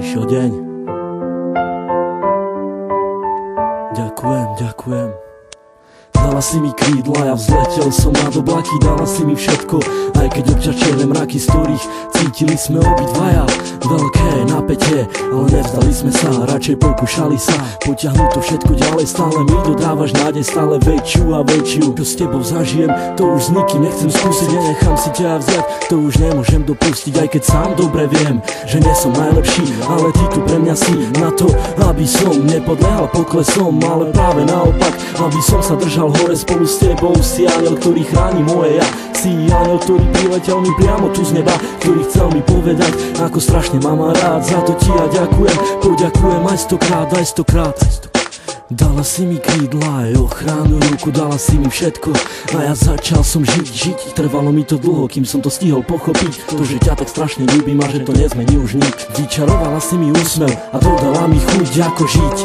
Prišiel deň. Ďakujem. Dala si mi krídla, ja vzletel som nad oblaky. Dala si mi všetko, aj keď občas čierne mraky, z ktorých cítili sme obidvaja veľké napätie, ale nevzdali sme sa, radšej pokúšali sa potiahnuť to všetko ďalej. Stále mi dodávaš nádej, stále väčšiu a väčšiu. Čo s tebou zažijem, to už s nikým nechcem skúsiť. Nenechám si ťa vziať, to už nemôžem dopustiť. Aj keď sám dobre viem, že nie som najlepší, ale ty tu pre mňa si na to, aby som nepodlehal poklesom, ale práve naopak, aby som sa držal hore spolu s tebou. Si aniel, ktorý chráni moje ja. Si aniel, ktorý priletel mi priamo tu z neba, ktorý chcel mi povedať, ako strašne mám rád. Za to ti ja ďakujem, poďakujem aj stokrát. Dala si mi krídla, aj ochranu ruku, dala si mi všetko a ja začal som žiť. Trvalo mi to dlho, kým som to stihol pochopiť, to, že ťa tak strašne ľúbim a že to nezmení už nik. Vyčarovala si mi úsmev a dodala mi chuť, ako žiť,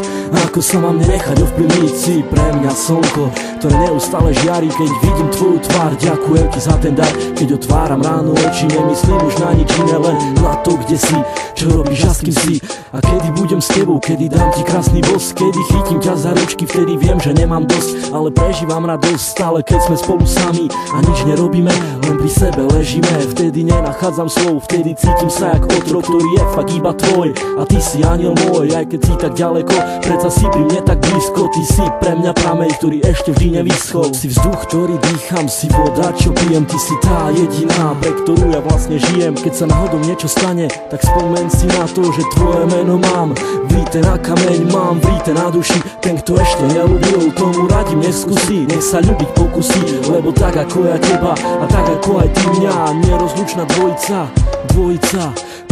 ako sa mám nenechať ovplyvniť. Si pre mňa slnko, ktoré neustále žiari, keď vidím tvoju tvár. Ďakujem ti za ten dar, keď otváram ráno oči, nemyslím už na nič iné, len na to, kde si, čo robíš a s kým si. A kedy budem s tebou, kedy dám ti krásny bosk, kedy chytím ťa za ručky, vtedy viem, že nemám dosť, ale prežívam radosť stále, keď sme spolu sami a nič nerobíme, len pri sebe ležíme. Vtedy nenachádzam slov, vtedy cítim sa jak otrok, ktorý je fakt iba tvoj. A ty si aniel môj, aj keď si tak ďaleko, predsa si pri mne tak blízko. Ty si pre mňa prameň, ktorý ešte vždy nevyschol. Si vzduch, ktorý dýcham, si voda, čo pijem. Ty si tá jediná, pre ktorú ja vlastne žijem. Keď sa náhodou niečo stane, tak spomeň si na to, že tvoje meno mám vrité na kameň, mám vrité na duši. Ten, kto ešte neľúbil, tomu radím, nech skúsi, nech sa ľúbiť pokusí, lebo tak ako ja teba a tak ako aj ty mňa, nerozlučná dvojica.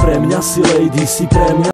Pre mňa si lady, si pre mňa